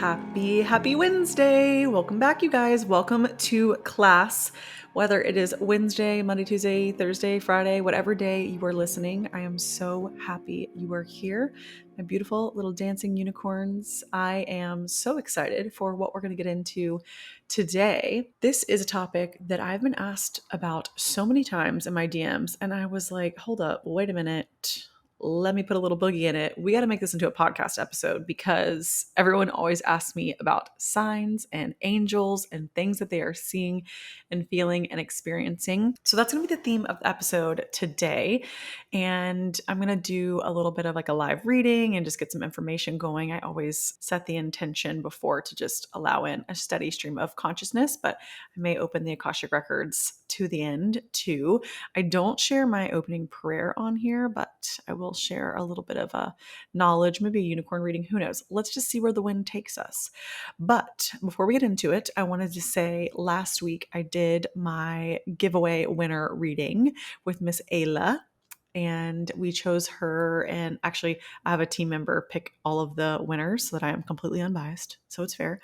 Happy Wednesday. Welcome back, you guys. Welcome to class. Whether it is Wednesday, Monday, Tuesday, Thursday, Friday, whatever day you are listening, I am so happy you are here. My beautiful little dancing unicorns. I am so excited for what we're going to get into today. This is a topic that I've been asked about so many times in my DMs, and I was like, hold up, wait a minute. Let me put a little boogie in it. We got to make this into a podcast episode because everyone always asks me about signs and angels and things that they are seeing and feeling and experiencing. So that's going to be the theme of the episode today. And I'm going to do a little bit of like a live reading and just get some information going. I always set the intention before to just allow in a steady stream of consciousness, but I may open the Akashic Records to the end too. I don't share my opening prayer on here, but I will share a little bit of a knowledge, maybe a unicorn reading, who knows. Let's just see where the wind takes us. But before we get into it, I wanted to say last week I did my giveaway winner reading with Miss Ayla. And we chose her, and actually I have a team member pick all of the winners so that I am completely unbiased, so it's fair.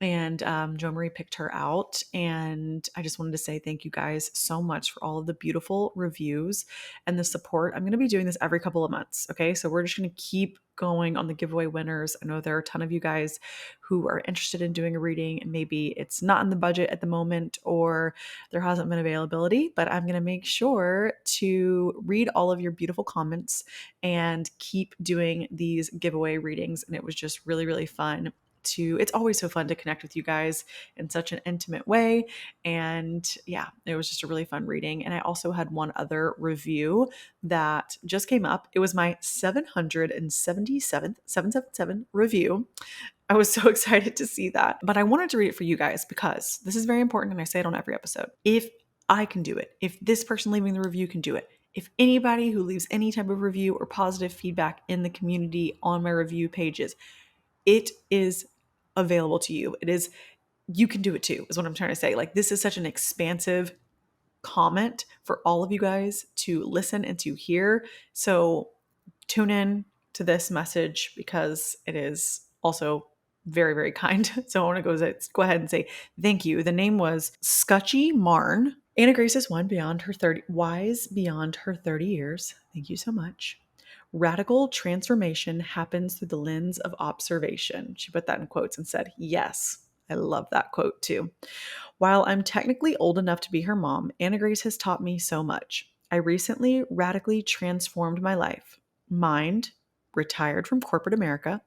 And Jo Marie picked her out. And I just wanted to say thank you guys so much for all of the beautiful reviews and the support. I'm going to be doing this every couple of months. Okay. So we're just going to keep going on the giveaway winners. I know there are a ton of you guys who are interested in doing a reading, and maybe it's not in the budget at the moment or there hasn't been availability, but I'm going to make sure to read all of your beautiful comments and keep doing these giveaway readings. And it was just really, really fun. It's always so fun to connect with you guys in such an intimate way. And yeah, it was just a really fun reading. And I also had one other review that just came up. It was my 777th review. I was so excited to see that. But I wanted to read it for you guys because this is very important, and I say it on every episode. If I can do it, if this person leaving the review can do it, if anybody who leaves any type of review or positive feedback in the community on my review pages, it is available to you. You can do it too, is what I'm trying to say. Like, this is such an expansive comment for all of you guys to listen and to hear. So tune in to this message because it is also very, very kind. So I want to go ahead and say thank you. The name was Scutchy Marn. Anna Grace is wise beyond her 30 years. Thank you so much. Radical transformation happens through the lens of observation. She put that in quotes and said, yes. I love that quote too. While I'm technically old enough to be her mom, Anna Grace has taught me so much. I recently radically transformed my life. Mind, retired from corporate America.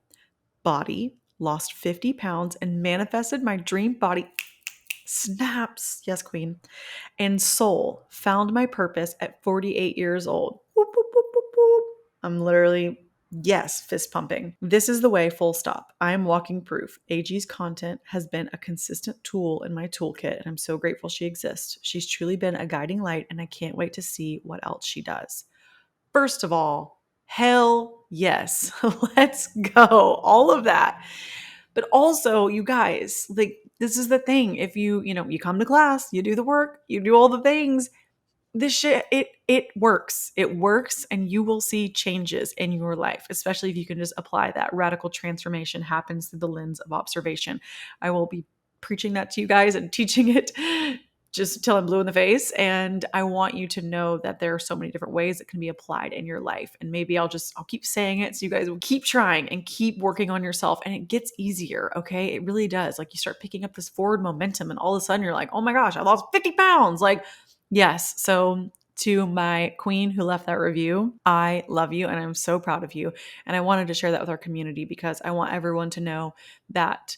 Body, lost 50 pounds and manifested my dream body. Snaps. Yes, queen. And soul, found my purpose at 48 years old. Whoop, whoop, whoop, whoop, whoop. I'm literally, yes, fist pumping. This is the way, full stop. I am walking proof. AG's content has been a consistent tool in my toolkit, and I'm so grateful she exists. She's truly been a guiding light, and I can't wait to see what else she does. First of all, hell yes. Let's go. All of that. But also, you guys, like, this is the thing. If you come to class, you do the work, you do all the things, this shit, it works. It works, and you will see changes in your life, especially if you can just apply that. Radical transformation happens through the lens of observation. I will be preaching that to you guys and teaching it just till I'm blue in the face. And I want you to know that there are so many different ways it can be applied in your life. And maybe I'll keep saying it so you guys will keep trying and keep working on yourself. And it gets easier. Okay. It really does. Like, you start picking up this forward momentum, and all of a sudden you're like, oh my gosh, I lost 50 pounds. Like, yes. So to my queen who left that review, I love you and I'm so proud of you. And I wanted to share that with our community because I want everyone to know that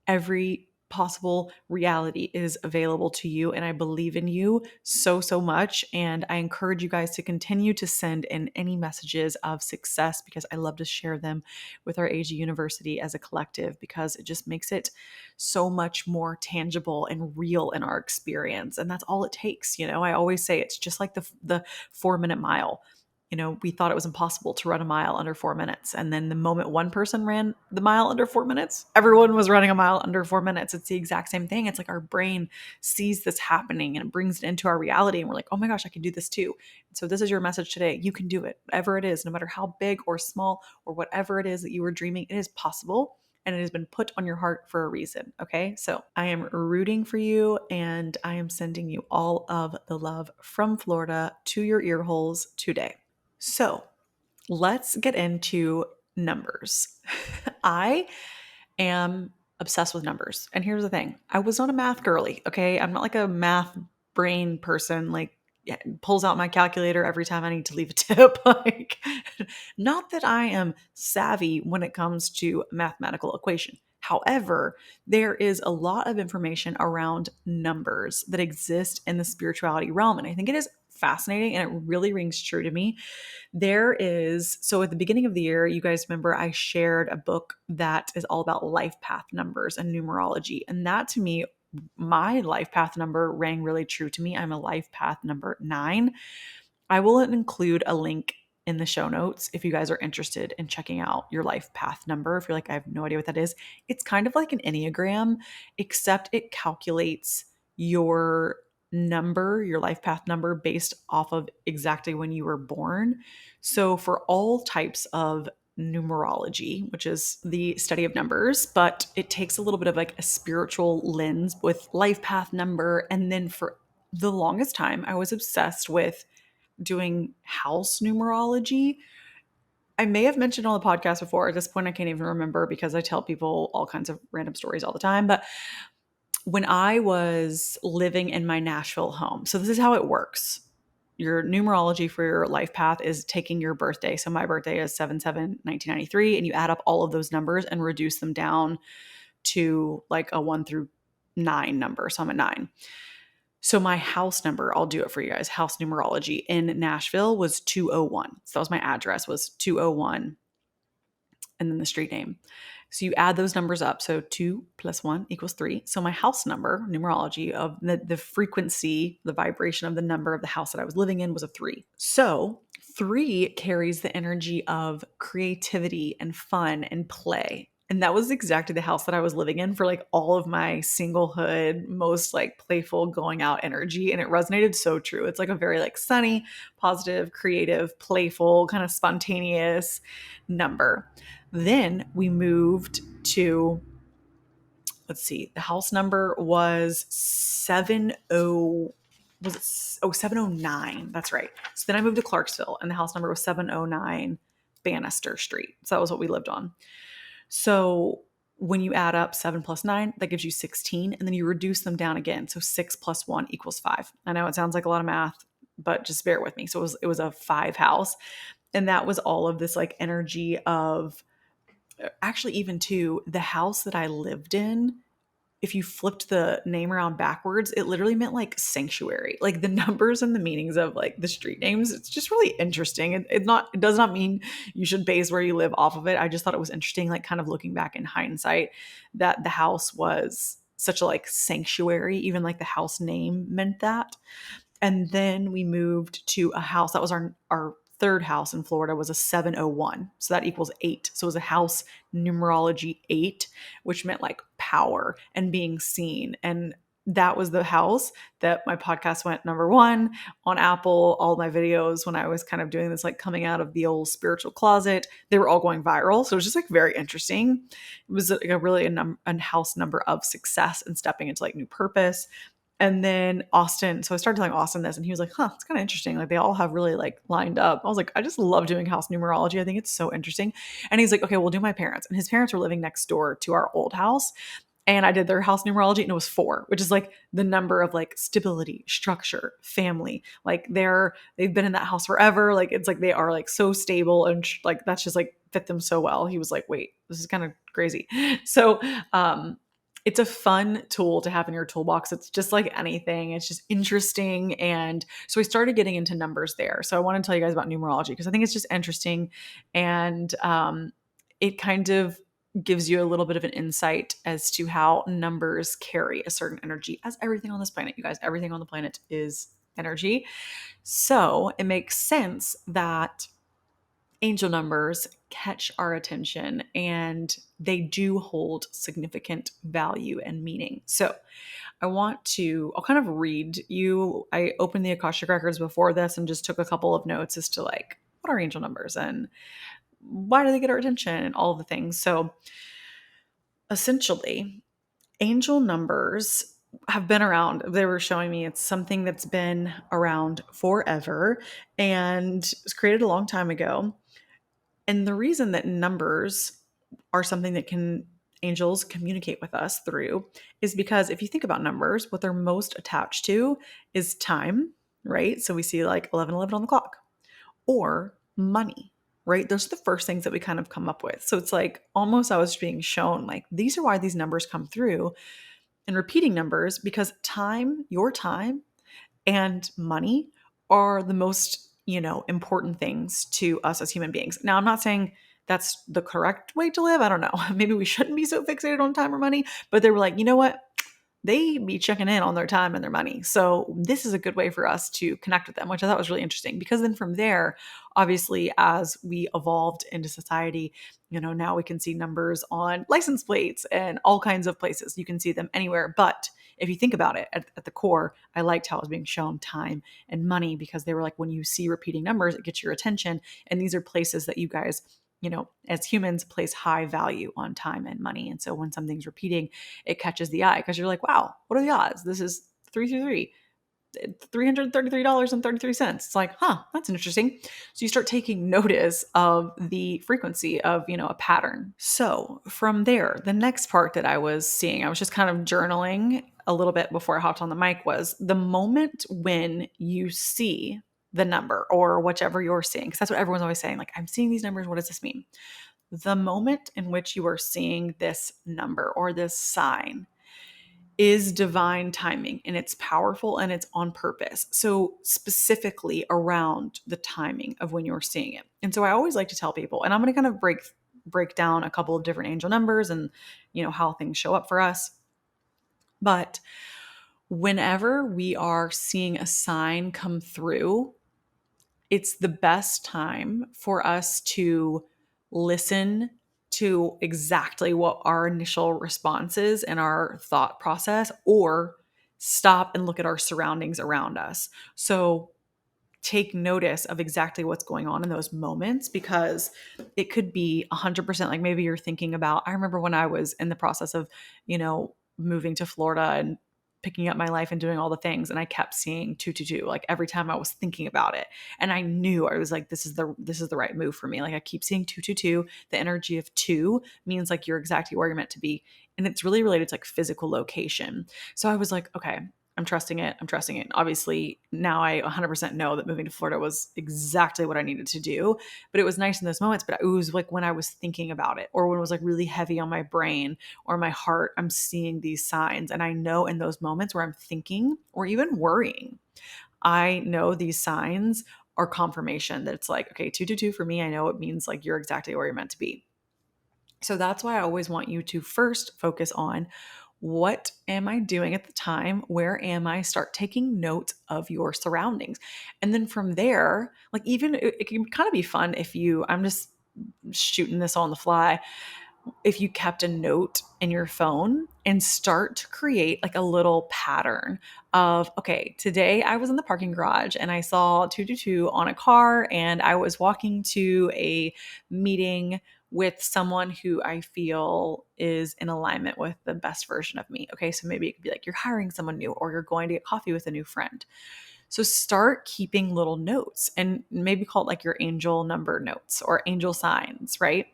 every possible reality is available to you, and I believe in you so, so much. And I encourage you guys to continue to send in any messages of success because I love to share them with our AG University as a collective, because it just makes it so much more tangible and real in our experience. And that's all it takes. I always say it's just like the 4-minute mile. We thought it was impossible to run a mile under 4 minutes. And then the moment one person ran the mile under 4 minutes, everyone was running a mile under 4 minutes. It's the exact same thing. It's like our brain sees this happening and it brings it into our reality. And we're like, oh my gosh, I can do this too. So this is your message today. You can do it, whatever it is, no matter how big or small or whatever it is that you are dreaming, it is possible. and it has been put on your heart for a reason. Okay. So I am rooting for you, and I am sending you all of the love from Florida to your ear holes today. So let's get into numbers. I am obsessed with numbers. And here's the thing, I was not a math girly. Okay. I'm not like a math brain person, like, yeah, pulls out my calculator every time I need to leave a tip. Like, not that I am savvy when it comes to mathematical equation. However, there is a lot of information around numbers that exist in the spirituality realm. And I think it is fascinating, and it really rings true to me. So at the beginning of the year, you guys remember I shared a book that is all about life path numbers and numerology. And that, to me, my life path number rang really true to me. I'm a life path number 9. I will include a link in the show notes if you guys are interested in checking out your life path number. If you're like, I have no idea what that is, it's kind of like an Enneagram, except it calculates your number, your life path number, based off of exactly when you were born. So for all types of numerology, which is the study of numbers, but it takes a little bit of like a spiritual lens with life path number. And then for the longest time, I was obsessed with doing house numerology. I may have mentioned on the podcast before. At this point, I can't even remember because I tell people all kinds of random stories all the time. But when I was living in my Nashville home, so this is how it works. Your numerology for your life path is taking your birthday. So my birthday is 7/7/1993, and you add up all of those numbers and reduce them down to like a 1 through 9 number. So I'm at 9. So my house number, I'll do it for you guys. House numerology in Nashville was 201. So that was my address, was 201, and then the street name. So you add those numbers up. So 2 plus 1 equals 3. So my house number, numerology of the frequency, the vibration of the number of the house that I was living in was a 3. So 3 carries the energy of creativity and fun and play. And that was exactly the house that I was living in for like all of my singlehood, most like playful going out energy. And it resonated so true. It's like a very like sunny, positive, creative, playful, kind of spontaneous number. Then we moved to, let's see, the house number was 70, was it? Oh, 709. That's right. So then I moved to Clarksville, and the house number was 709 Bannister Street. So that was what we lived on. So when you add up 7 plus 9, that gives you 16, and then you reduce them down again. So 6 plus 1 equals 5. I know it sounds like a lot of math, but just bear with me. So it was a 5 house, and that was all of this like energy of, actually, even to the house that I lived in, if you flipped the name around backwards, it literally meant like sanctuary. Like the numbers and the meanings of like the street names, it's just really interesting. It does not mean you should base where you live off of it. I just thought it was interesting, like kind of looking back in hindsight, that the house was such a like sanctuary. Even like the house name meant that. And then we moved to a house that was our third house in Florida, was a 701. So that equals 8. So it was a house numerology 8, which meant like power and being seen. And that was the house that my podcast went #1 on Apple. All my videos, when I was kind of doing this, like coming out of the old spiritual closet, they were all going viral. So it was just like very interesting. It was like a house number of success and stepping into like new purpose. And then Austin, so I started telling Austin this, and he was like, huh, it's kind of interesting. Like they all have really like lined up. I was like, I just love doing house numerology. I think it's so interesting. And he's like, okay, we'll do my parents. And his parents were living next door to our old house. And I did their house numerology, and it was 4, which is like the number of like stability, structure, family. Like they've been in that house forever. Like it's like they are like so stable, and like that's just like fit them so well. He was like, wait, this is kind of crazy. So it's a fun tool to have in your toolbox. It's just like anything. It's just interesting. And so I started getting into numbers there. So I want to tell you guys about numerology because I think it's just interesting. And it kind of gives you a little bit of an insight as to how numbers carry a certain energy, as everything on this planet, you guys, everything on the planet is energy. So it makes sense that angel numbers catch our attention, and they do hold significant value and meaning. So I'll kind of read you. I opened the Akashic Records before this and just took a couple of notes as to like, what are angel numbers and why do they get our attention and all of the things. So essentially, angel numbers have been around. They were showing me it's something that's been around forever and was created a long time ago. And the reason that numbers are something that can angels communicate with us through is because if you think about numbers, what they're most attached to is time, right? So we see like 11:11 on the clock, or money, right? Those are the first things that we kind of come up with. So it's like almost I was being shown like these are why these numbers come through and repeating numbers because time, your time, and money are the most, important things to us as human beings. Now, I'm not saying that's the correct way to live. I don't know. Maybe we shouldn't be so fixated on time or money, but they were like, you know what? They be checking in on their time and their money. So this is a good way for us to connect with them, which I thought was really interesting because then from there, obviously, as we evolved into society, now we can see numbers on license plates and all kinds of places. You can see them anywhere. But if you think about it at the core, I liked how it was being shown time and money because they were like, when you see repeating numbers, it gets your attention. And these are places that you guys, as humans, place high value on time and money. And so when something's repeating, it catches the eye because you're like, wow, what are the odds? This is 333. $333.33. It's like, huh, that's interesting. So you start taking notice of the frequency of, a pattern. So from there, the next part that I was seeing, I was just kind of journaling a little bit before I hopped on the mic was the moment when you see the number or whichever you're seeing, because that's what everyone's always saying, like, I'm seeing these numbers. What does this mean? The moment in which you are seeing this number or this sign is divine timing and it's powerful and it's on purpose. So, specifically around the timing of when you're seeing it. And so, I always like to tell people, and I'm going to kind of break down a couple of different angel numbers and, how things show up for us. But whenever we are seeing a sign come through, it's the best time for us to listen to exactly what our initial response is and our thought process, or stop and look at our surroundings around us. So take notice of exactly what's going on in those moments because it could be 100% like maybe you're thinking about. I remember when I was in the process of, moving to Florida and picking up my life and doing all the things, and I kept seeing 222 like every time I was thinking about it, and I knew, I was like, this is the right move for me. Like, I keep seeing 222. The energy of two means like you're exactly where you're meant to be, and it's really related to like physical location. So I was like, okay, I'm trusting it. I'm trusting it. Obviously, now I 100% know that moving to Florida was exactly what I needed to do. But it was nice in those moments. But it was like when I was thinking about it, or when it was like really heavy on my brain or my heart, I'm seeing these signs. And I know in those moments where I'm thinking or even worrying, I know these signs are confirmation that it's like, okay, 222 for me, I know it means like you're exactly where you're meant to be. So that's why I always want you to first focus on what am I doing at the time? Where am I? Start taking note of your surroundings. And then from there, like even it can kind of be fun if I'm just shooting this on the fly, if you kept a note in your phone and start to create like a little pattern of, okay, today I was in the parking garage and I saw 222 on a car and I was walking to a meeting with someone who I feel is in alignment with the best version of me. Okay, so maybe it could be like you're hiring someone new or you're going to get coffee with a new friend. So start keeping little notes and maybe call it like your angel number notes or angel signs, right?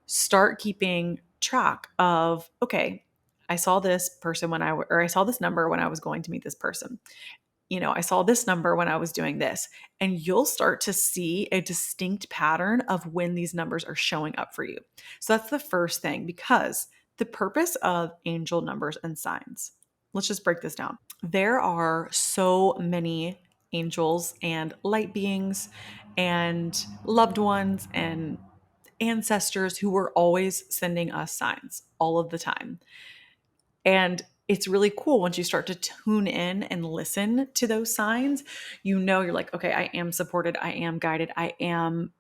Start keeping track of, okay, I saw this person or I saw this number when I was going to meet this person. I saw this number when I was doing this. And you'll start to see a distinct pattern of when these numbers are showing up for you. So that's the first thing, because the purpose of angel numbers and signs, let's just break this down. There are so many angels and light beings and loved ones and ancestors who were always sending us signs all of the time. And it's really cool once you start to tune in and listen to those signs. You're like, okay, I am supported. I am guided. I am,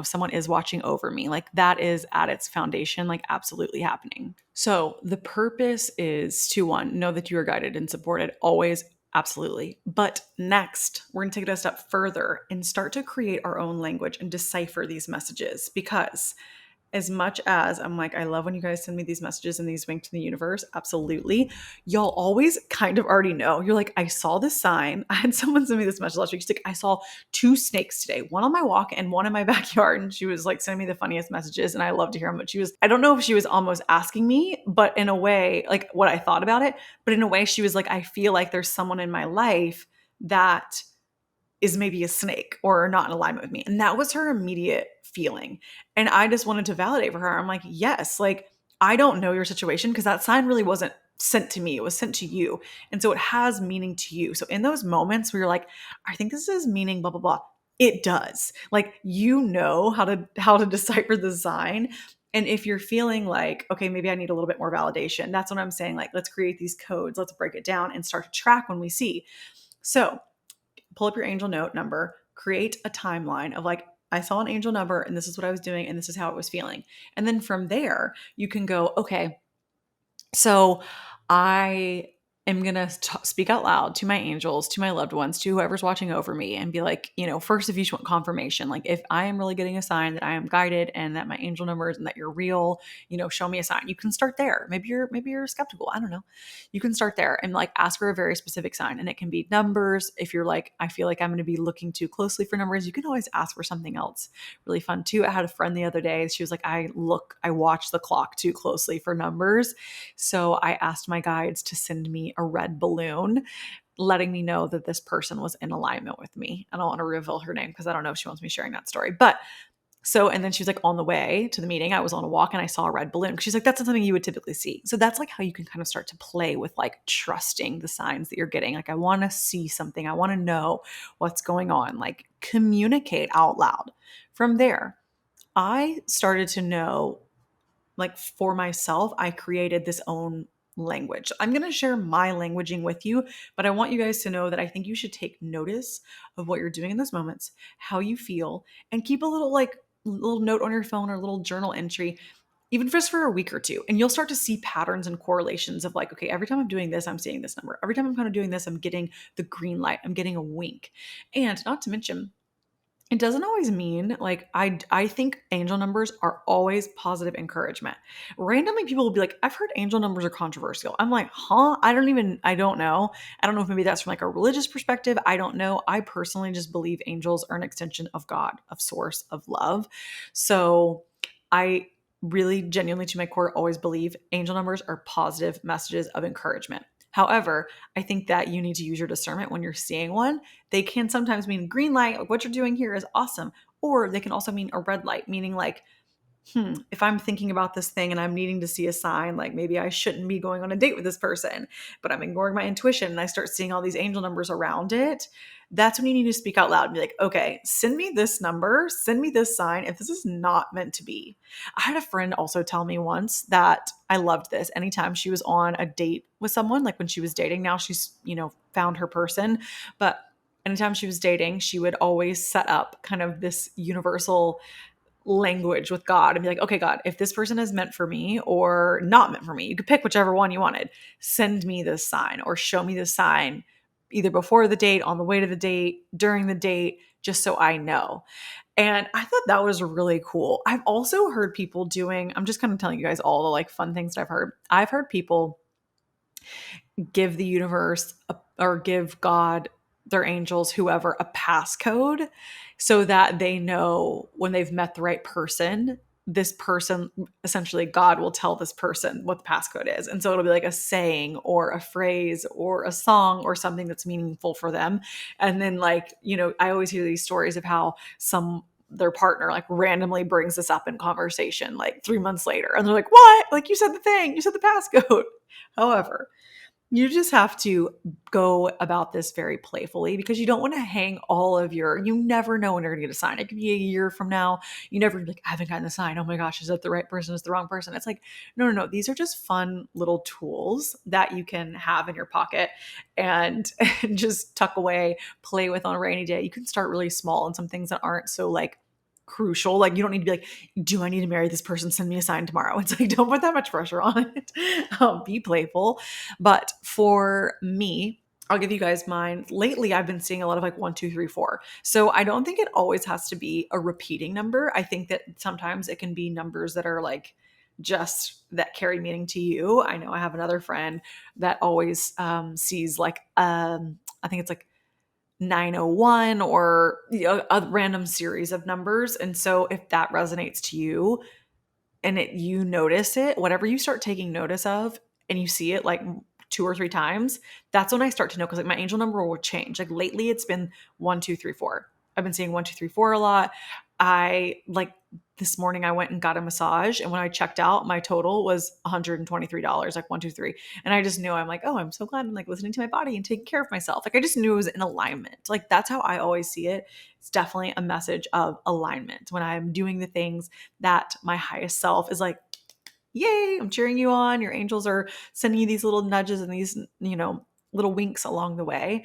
someone is watching over me. Like, that is at its foundation, like absolutely happening. So the purpose is to, one, know that you are guided and supported always. Absolutely. But next, we're going to take it a step further and start to create our own language and decipher these messages, because as much as I'm like, I love when you guys send me these messages and these winks to the universe. Absolutely. Y'all always kind of already know. You're like, I saw this sign. I had someone send me this message last week. She's like, I saw two snakes today, one on my walk and one in my backyard. And she was like sending me the funniest messages. And I love to hear them. But I don't know if she was almost asking me, but in a way, like what I thought about it, but in a way, she was like, I feel like there's someone in my life that is maybe a snake or not in alignment with me. And that was her immediate feeling. And I just wanted to validate for her. I'm like, yes, like I don't know your situation because that sign really wasn't sent to me. It was sent to you. And so it has meaning to you. So in those moments where you're like, I think this is meaning, blah, blah, blah. It does. Like, you know how to decipher the sign. And if you're feeling like, okay, maybe I need a little bit more validation, that's what I'm saying. Like, let's create these codes, let's break it down and start to track when we see. So pull up your angel note number, create a timeline of like, I saw an angel number and this is what I was doing and this is how it was feeling. And then from there, you can go, okay, so I am going to speak out loud to my angels, to my loved ones, to whoever's watching over me and be like, first, if you just want confirmation, like if I am really getting a sign that I am guided and that my angel numbers and that you're real, show me a sign. You can start there. Maybe you're skeptical. I don't know. You can start there and like ask for a very specific sign, and it can be numbers. If you're like, I feel like I'm going to be looking too closely for numbers, you can always ask for something else really fun too. I had a friend the other day. She was like, I watch the clock too closely for numbers. So I asked my guides to send me a red balloon, letting me know that this person was in alignment with me. I don't want to reveal her name because I don't know if she wants me sharing that story. But and then she was like, on the way to the meeting, I was on a walk and I saw a red balloon. She's like, that's not something you would typically see. So that's like how you can kind of start to play with like trusting the signs that you're getting. Like, I want to see something. I want to know what's going on. Like, communicate out loud. From there, I started to know, like, for myself, I created this own language. I'm going to share my languaging with you, but I want you guys to know that I think you should take notice of what you're doing in those moments, how you feel, and keep a little note on your phone or a little journal entry, even just for a week or two. And you'll start to see patterns and correlations of like, okay, every time I'm doing this, I'm seeing this number. Every time I'm kind of doing this, I'm getting the green light. I'm getting a wink. And not to mention, it doesn't always mean like I think angel numbers are always positive encouragement. Randomly, people will be like, I've heard angel numbers are controversial. I'm like, huh? I don't know. I don't know if maybe that's from like a religious perspective. I don't know. I personally just believe angels are an extension of God, of source, of love. So I really genuinely to my core always believe angel numbers are positive messages of encouragement. However, I think that you need to use your discernment when you're seeing one. They can sometimes mean green light, like what you're doing here is awesome. Or they can also mean a red light, meaning like, if I'm thinking about this thing and I'm needing to see a sign, like maybe I shouldn't be going on a date with this person, but I'm ignoring my intuition and I start seeing all these angel numbers around it, that's when you need to speak out loud and be like, okay, send me this number, send me this sign if this is not meant to be. I had a friend also tell me once that I loved this. Anytime she was on a date with someone, like when she was dating, now she's, found her person, but anytime she was dating, she would always set up kind of this universal language with God and be like, okay, God, if this person is meant for me or not meant for me, you could pick whichever one you wanted. Send me this sign or show me this sign either before the date, on the way to the date, during the date, just so I know. And I thought that was really cool. I've also heard people doing, I'm just kind of telling you guys all the like fun things that I've heard. I've heard people give the universe or give God, their angels, whoever, a passcode so that they know when they've met the right person, this person, essentially God will tell this person what the passcode is. And so it'll be like a saying or a phrase or a song or something that's meaningful for them. And then like, I always hear these stories of how their partner like randomly brings this up in conversation like 3 months later. And they're like, what? Like, you said the thing, you said the passcode. However, you just have to go about this very playfully because you don't want to hang all of you never know when you're going to get a sign. It could be a year from now. You never be like, I haven't gotten the sign. Oh my gosh, is that the right person? Is the wrong person? It's like, no. These are just fun little tools that you can have in your pocket and just tuck away, play with on a rainy day. You can start really small and some things that aren't so like crucial. Like, you don't need to be like, do I need to marry this person? Send me a sign tomorrow. It's like, don't put that much pressure on it. Be playful. But for me, I'll give you guys mine. Lately, I've been seeing a lot of like 1, 2, 3, 4. So I don't think it always has to be a repeating number. I think that sometimes it can be numbers that are like just that carry meaning to you. I know I have another friend that always sees like, I think it's like 901 or a random series of numbers. And so if that resonates to you, and you notice it, whatever you start taking notice of and you see it like 2 or 3 times, that's when I start to know, because like my angel number will change. Like lately it's been 1, 2, 3, 4. I've been seeing 1, 2, 3, 4 a lot. I like this morning I went and got a massage, and when I checked out, my total was $123, like 1, 2, 3. And I just knew, I'm like, oh, I'm so glad I'm like listening to my body and taking care of myself. Like I just knew it was in alignment. Like that's how I always see it. It's definitely a message of alignment when I'm doing the things that my highest self is like, yay, I'm cheering you on. Your angels are sending you these little nudges and these, little winks along the way.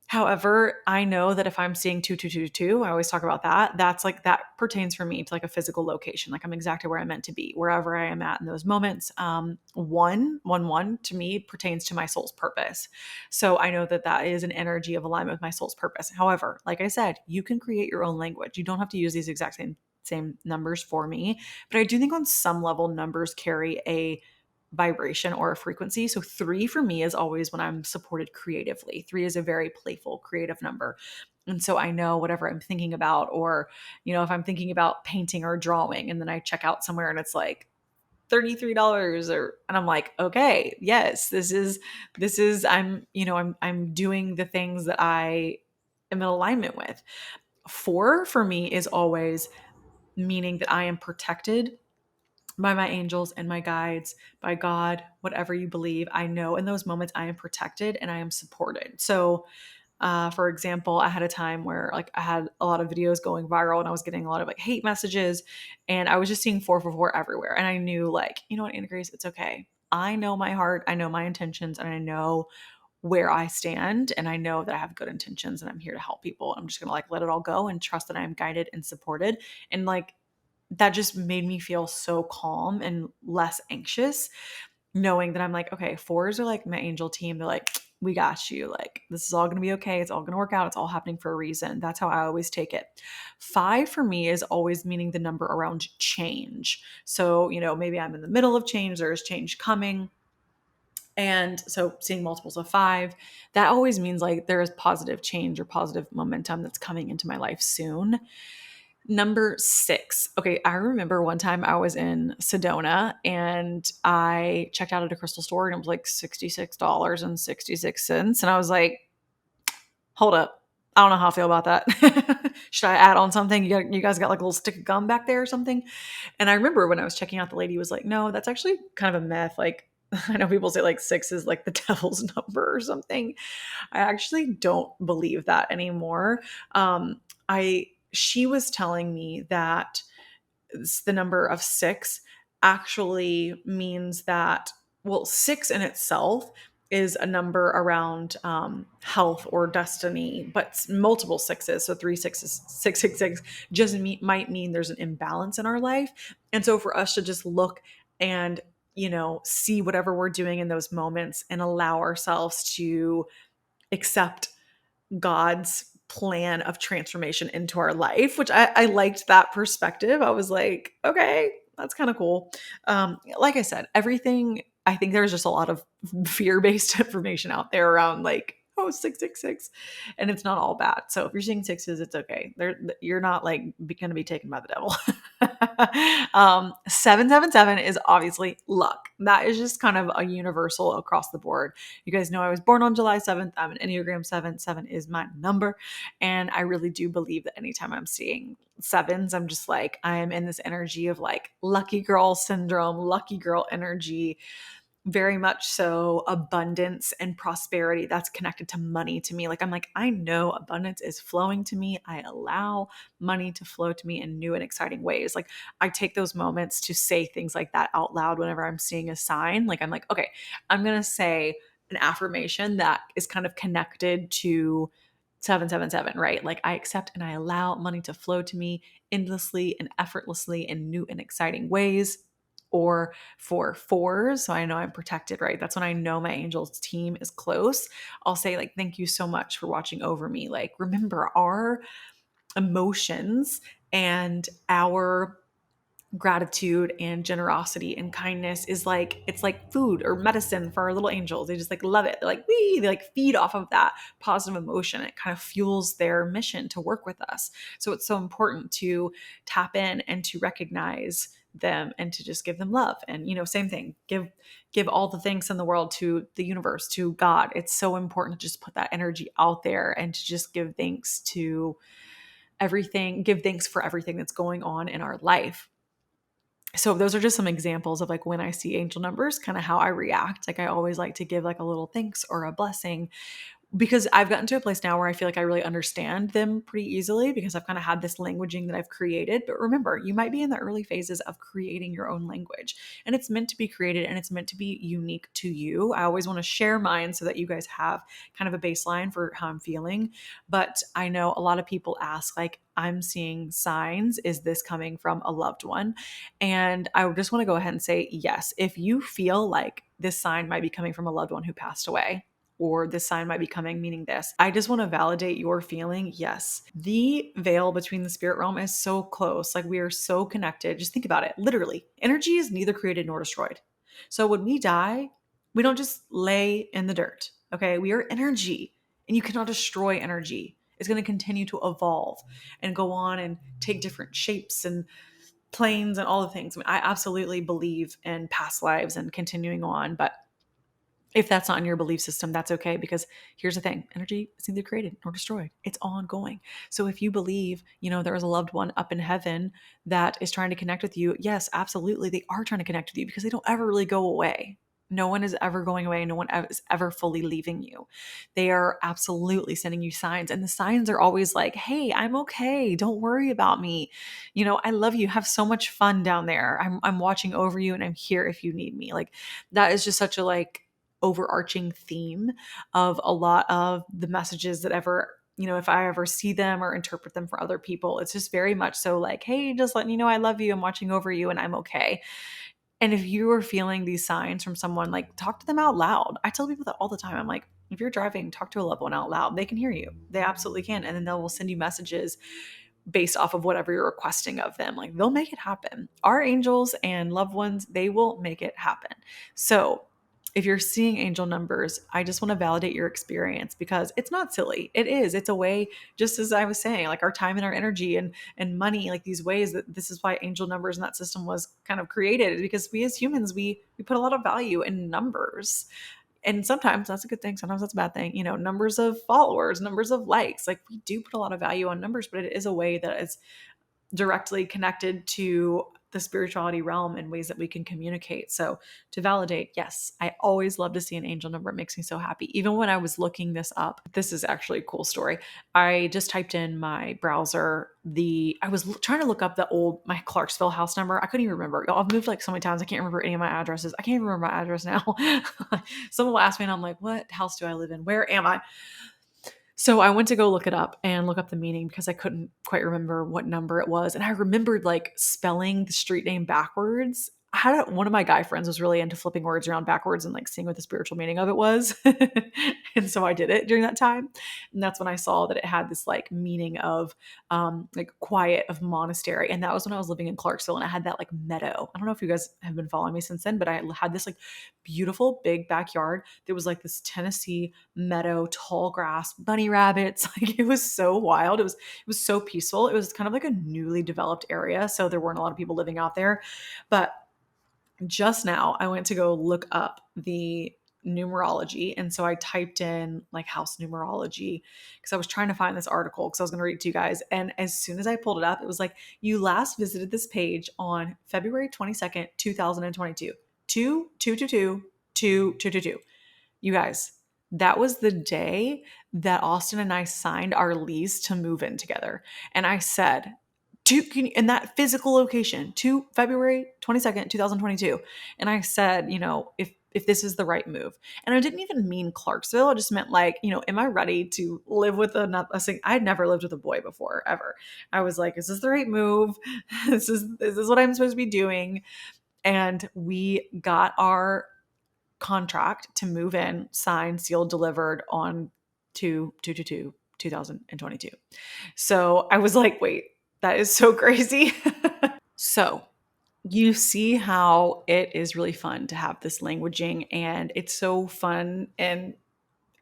However, I know that if I'm seeing 2222, I always talk about that. That's like, that pertains for me to like a physical location. Like I'm exactly where I'm meant to be, wherever I am at in those moments. 111 to me pertains to my soul's purpose. So I know that that is an energy of alignment with my soul's purpose. However, like I said, you can create your own language. You don't have to use these exact same numbers for me. But I do think on some level, numbers carry a vibration or a frequency. So 3 for me is always when I'm supported creatively. 3 is a very playful, creative number. And so I know whatever I'm thinking about, or, if I'm thinking about painting or drawing, and then I check out somewhere and it's like $33 and I'm like, okay, yes, this is I'm doing the things that I am in alignment with. 4 for me is always meaning that I am protected by my angels and my guides, by God, whatever you believe. I know in those moments I am protected and I am supported. So, for example, I had a time where like I had a lot of videos going viral and I was getting a lot of like hate messages, and I was just seeing 444 everywhere. And I knew, like, you know what, Anna Grace, it's okay. I know my heart, I know my intentions, and I know where I stand, and I know that I have good intentions and I'm here to help people. I'm just going to like let it all go and trust that I am guided and supported. And like that just made me feel so calm and less anxious, knowing that I'm like, okay, 4s are like my angel team. They're like, we got you. Like, this is all going to be okay. It's all going to work out. It's all happening for a reason. That's how I always take it. 5 for me is always meaning the number around change. So, maybe I'm in the middle of change, there's change coming. And so seeing multiples of 5, that always means like there is positive change or positive momentum that's coming into my life soon. Number 6. Okay, I remember one time I was in Sedona and I checked out at a crystal store and it was like $66.66. And I was like, hold up. I don't know how I feel about that. Should I add on something? You guys got like a little stick of gum back there or something? And I remember when I was checking out, the lady was like, no, that's actually kind of a myth. Like, I know people say like 6 is like the devil's number or something. I actually don't believe that anymore. She was telling me that the number of 6 actually means that, well, 6 in itself is a number around health or destiny, but multiple 6s, so 3 6s, 666, just might mean there's an imbalance in our life. And so for us to just look and see whatever we're doing in those moments and allow ourselves to accept God's plan of transformation into our life, which I liked that perspective. I was like, okay, that's kind of cool. Like I said, everything, I think there's just a lot of fear-based information out there around like, oh, 666, and it's not all bad. So if you're seeing 6s, it's okay. You're not like going to be taken by the devil. 777 is obviously luck. That is just kind of a universal across the board. You guys know I was born on July 7th. I'm an Enneagram 7. 7 is my number. And I really do believe that anytime I'm seeing 7s, I'm just like, I am in this energy of like lucky girl syndrome, lucky girl energy. Very much so abundance and prosperity that's connected to money to me. Like, I'm like, I know abundance is flowing to me. I allow money to flow to me in new and exciting ways. Like, I take those moments to say things like that out loud whenever I'm seeing a sign. Like, I'm like, okay, I'm going to say an affirmation that is kind of connected to 777, right? Like, I accept and I allow money to flow to me endlessly and effortlessly in new and exciting ways. or for fours. So I know I'm protected, right? That's when I know my angels team is close. I'll say like, thank you so much for watching over me. Like, remember our emotions and our gratitude and generosity and kindness is like, it's like food or medicine for our little angels. They just like love it. They're like, they like feed off of that positive emotion. It kind of fuels their mission to work with us. So it's so important to tap in and to recognize them and to just give them love. And same thing, give all the thanks in the world to the universe, to God. It's so important to just put that energy out there and to just give thanks to everything, give thanks for everything that's going on in our life. So those are just some examples of like when I see angel numbers, kind of how I react. Like I always like to give like a little thanks or a blessing, because I've gotten to a place now where I feel like I really understand them pretty easily because I've kind of had this languaging that I've created. But remember, you might be in the early phases of creating your own language, and it's meant to be created and it's meant to be unique to you. I always want to share mine so that you guys have kind of a baseline for how I'm feeling. But I know a lot of people ask, like, I'm seeing signs. Is this coming from a loved one? And I just want to go ahead and say, yes, if you feel like this sign might be coming from a loved one who passed away, or this sign might be coming, meaning this. I just want to validate your feeling. Yes, the veil between the spirit realm is so close. Like we are so connected. Just think about it. Literally, energy is neither created nor destroyed. So when we die, we don't just lay in the dirt. Okay. We are energy, and you cannot destroy energy. It's going to continue to evolve and go on and take different shapes and planes and all the things. I mean, I absolutely believe in past lives and continuing on, but if that's not in your belief system, that's okay, because here's the thing, energy is neither created nor destroyed. It's ongoing. So if you believe, there is a loved one up in heaven that is trying to connect with you, yes, absolutely, they are trying to connect with you because they don't ever really go away. No one is ever going away. No one is ever fully leaving you. They are absolutely sending you signs. And the signs are always like, hey, I'm okay. Don't worry about me. I love you. Have so much fun down there. I'm watching over you and I'm here if you need me. Like that is just such a like overarching theme of a lot of the messages that ever, if I ever see them or interpret them for other people, it's just very much so like, hey, just letting you know I love you, I'm watching over you, and I'm okay. And if you are feeling these signs from someone, like talk to them out loud. I tell people that all the time. I'm like, if you're driving, talk to a loved one out loud. They can hear you. They absolutely can. And then they will send you messages based off of whatever you're requesting of them. Like they'll make it happen. Our angels and loved ones, they will make it happen. So if you're seeing angel numbers, I just want to validate your experience because it's not silly. It is. It's a way, just as I was saying, like our time and our energy and money, like these ways that this is why angel numbers and that system was kind of created, because we as humans, we put a lot of value in numbers. And sometimes that's a good thing. Sometimes that's a bad thing. Numbers of followers, numbers of likes. Like we do put a lot of value on numbers, but it is a way that is directly connected to the spirituality realm in ways that we can communicate. So to validate, yes, I always love to see an angel number. It makes me so happy. Even when I was looking this up, this is actually a cool story. I just typed in my browser, I was trying to look up my Clarksville house number. I couldn't even remember. I've moved like so many times. I can't remember any of my addresses. I can't even remember my address now. Someone will ask me and I'm like, what house do I live in? Where am I? So I went to go look it up and look up the meaning because I couldn't quite remember what number it was. And I remembered like spelling the street name backwards. One of my guy friends was really into flipping words around backwards and like seeing what the spiritual meaning of it was. And so I did it during that time. And that's when I saw that it had this like meaning of like quiet, of monastery. And that was when I was living in Clarksville and I had that like meadow. I don't know if you guys have been following me since then, but I had this like beautiful big backyard. There was like this Tennessee meadow, tall grass, bunny rabbits. Like it was so wild. It was so peaceful. It was kind of like a newly developed area, so there weren't a lot of people living out there. But just now I went to go look up the numerology, and so I typed in like house numerology because I was trying to find this article because I was going to read it to you guys. And as soon as I pulled it up, it was like, you last visited this page on February 22nd 2022, 2 2 2 2 2 2 2 2. You guys, that was the day that Austin and I signed our lease to move in together. And I said, in that physical location, to February 22nd, 2022. And I said, if this is the right move. And I didn't even mean Clarksville. I just meant like, am I ready to live with I had never lived with a boy before, ever. I was like, is this the right move? Is this what I'm supposed to be doing? And we got our contract to move in, signed, sealed, delivered on 2022. So I was like, wait, that is so crazy. So you see how it is really fun to have this languaging, and it's so fun and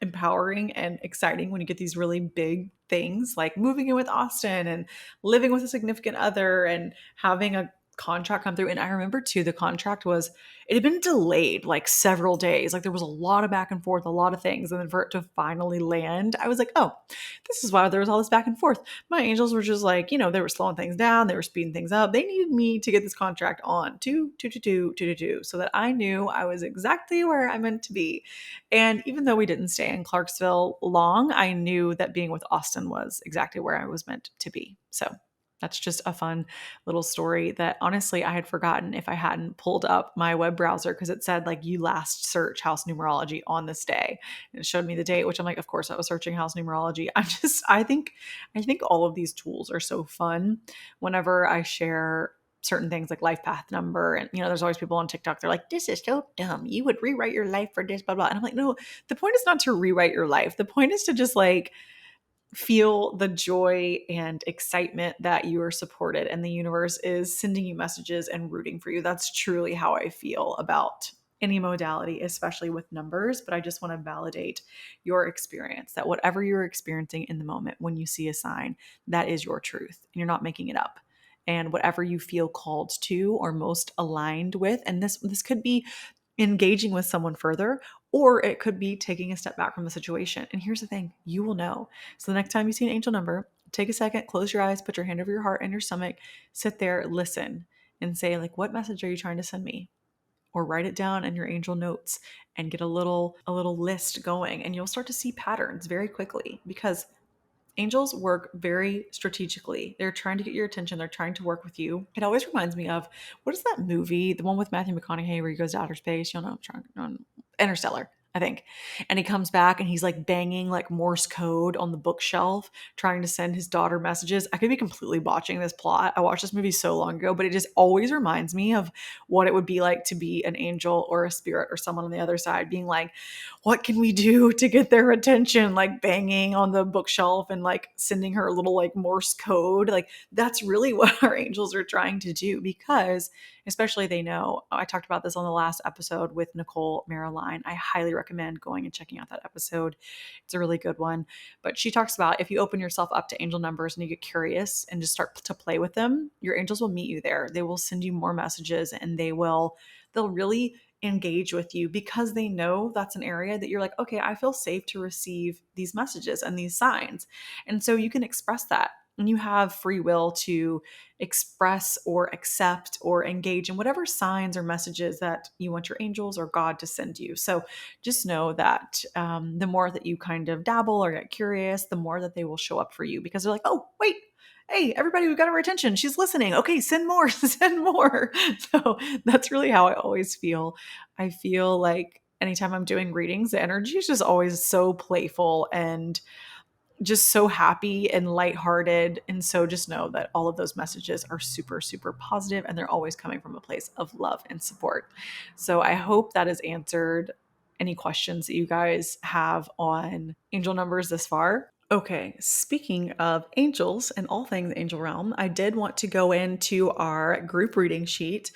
empowering and exciting when you get these really big things like moving in with Austin and living with a significant other and having a contract come through. And I remember too, the contract was, it had been delayed like several days. Like there was a lot of back and forth, a lot of things. And then for it to finally land, I was like, oh, this is why there was all this back and forth. My angels were just like, they were slowing things down. They were speeding things up. They needed me to get this contract on so that I knew I was exactly where I meant to be. And even though we didn't stay in Clarksville long, I knew that being with Austin was exactly where I was meant to be. So that's just a fun little story that honestly I had forgotten if I hadn't pulled up my web browser, because it said like you last search house numerology on this day. And it showed me the date, which I'm like, of course I was searching house numerology. I think all of these tools are so fun whenever I share certain things like life path number. And, there's always people on TikTok. They're like, this is so dumb. You would rewrite your life for this, blah, blah. And I'm like, no, the point is not to rewrite your life. The point is to just like feel the joy and excitement that you are supported and the universe is sending you messages and rooting for you. That's truly how I feel about any modality, especially with numbers. But I just want to validate your experience, that whatever you're experiencing in the moment when you see a sign, that is your truth and you're not making it up. And whatever you feel called to or most aligned with, and this could be engaging with someone further, or it could be taking a step back from the situation. And here's the thing, you will know. So the next time you see an angel number, take a second, close your eyes, put your hand over your heart and your stomach, sit there, listen, and say like, what message are you trying to send me? Or write it down in your angel notes and get a little list going, and you'll start to see patterns very quickly, because angels work very strategically. They're trying to get your attention. They're trying to work with you. It always reminds me of, what is that movie? The one with Matthew McConaughey where he goes to outer space. You'll know, I'm trying, Interstellar, I think. And he comes back and he's like banging like Morse code on the bookshelf, trying to send his daughter messages. I could be completely botching this plot. I watched this movie so long ago, but it just always reminds me of what it would be like to be an angel or a spirit or someone on the other side being like, what can we do to get their attention? Like banging on the bookshelf and like sending her a little like Morse code. Like that's really what our angels are trying to do, because especially they know, I talked about this on the last episode with Nicole Marilyn. I highly recommend going and checking out that episode. It's a really good one. But she talks about if you open yourself up to angel numbers and you get curious and just start to play with them, your angels will meet you there. They will send you more messages, and they'll really engage with you, because they know that's an area that you're like, okay, I feel safe to receive these messages and these signs. And so you can express that, and you have free will to express or accept or engage in whatever signs or messages that you want your angels or God to send you. So just know that the more that you kind of dabble or get curious, the more that they will show up for you, because they're like, oh, wait, hey, everybody, we got our attention. She's listening. Okay, send more, send more. So that's really how I always feel. I feel like anytime I'm doing readings, the energy is just always so playful and just so happy and lighthearted. And so just know that all of those messages are super, super positive, and they're always coming from a place of love and support. So I hope that has answered any questions that you guys have on angel numbers this far. Okay, speaking of angels and all things angel realm, I did want to go into our group reading sheet,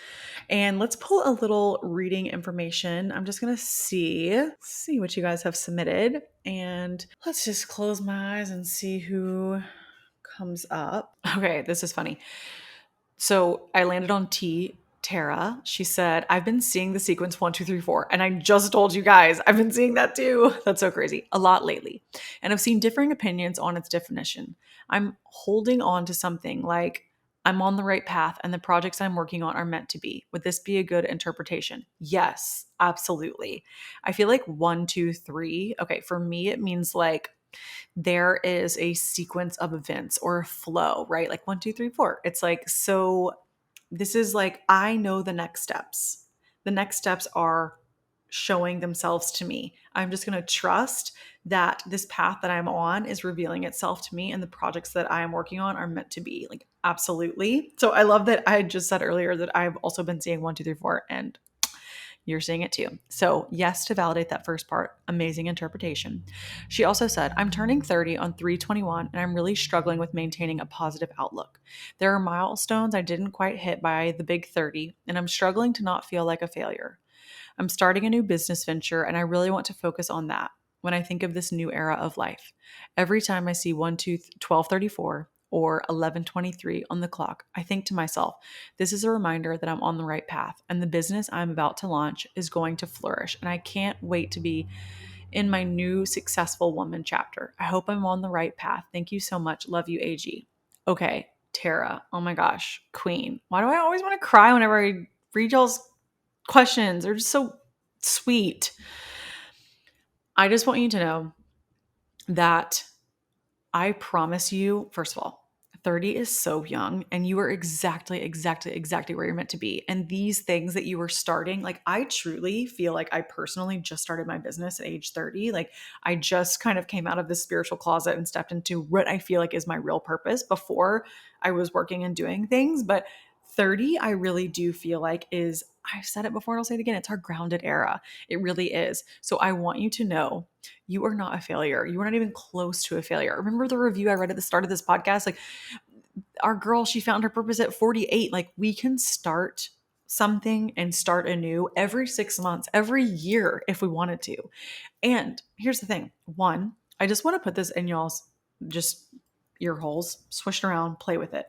and let's pull a little reading information. I'm just going to see what you guys have submitted, and let's just close my eyes and see who comes up. Okay, this is funny. So I landed on Tara. She said, I've been seeing the sequence 1, 2, 3, 4. And I just told you guys, I've been seeing that too. That's so crazy. A lot lately. And I've seen differing opinions on its definition. I'm holding on to something like I'm on the right path and the projects I'm working on are meant to be. Would this be a good interpretation? Yes, absolutely. I feel like 1, 2, 3. Okay, for me, it means like there is a sequence of events or a flow, right? Like 1, 2, 3, 4. It's like, so this is like, I know the next steps. The next steps are showing themselves to me. I'm just going to trust that this path that I'm on is revealing itself to me, and the projects that I am working on are meant to be. Like, Absolutely. So I love that I just said earlier that I've also been seeing 1, 2, 3, 4, and you're seeing it too. So, yes, to validate that first part, amazing interpretation. She also said, I'm turning 30 on 3/21, and I'm really struggling with maintaining a positive outlook. There are milestones I didn't quite hit by the big 30, and I'm struggling to not feel like a failure. I'm starting a new business venture, and I really want to focus on that when I think of this new era of life. Every time I see 12:34 or 11:23 on the clock, I think to myself, this is a reminder that I'm on the right path and the business I'm about to launch is going to flourish. And I can't wait to be in my new successful woman chapter. I hope I'm on the right path. Thank you so much. Love you, AG. Okay, Tara. Oh my gosh, Queen. Why do I always want to cry whenever I read y'all's questions? They're just so sweet. I just want you to know that I promise you, first of all, 30 is so young and you are exactly where you're meant to be. And these things that you were starting, like I truly feel like I personally just started my business at age 30. Like I just kind of came out of this spiritual closet and stepped into what I feel like is my real purpose before I was working and doing things. But 30, I really do feel like is, I've said it before and I'll say it again, it's our grounded era. It really is. So I want you to know you are not a failure. You are not even close to a failure. Remember the review I read at the start of this podcast? Like our girl, she found her purpose at 48. Like we can start something and start anew every 6 months, every year if we wanted to. And here's the thing. One, I just want to put this in y'all's just ear holes, swish it around, play with it.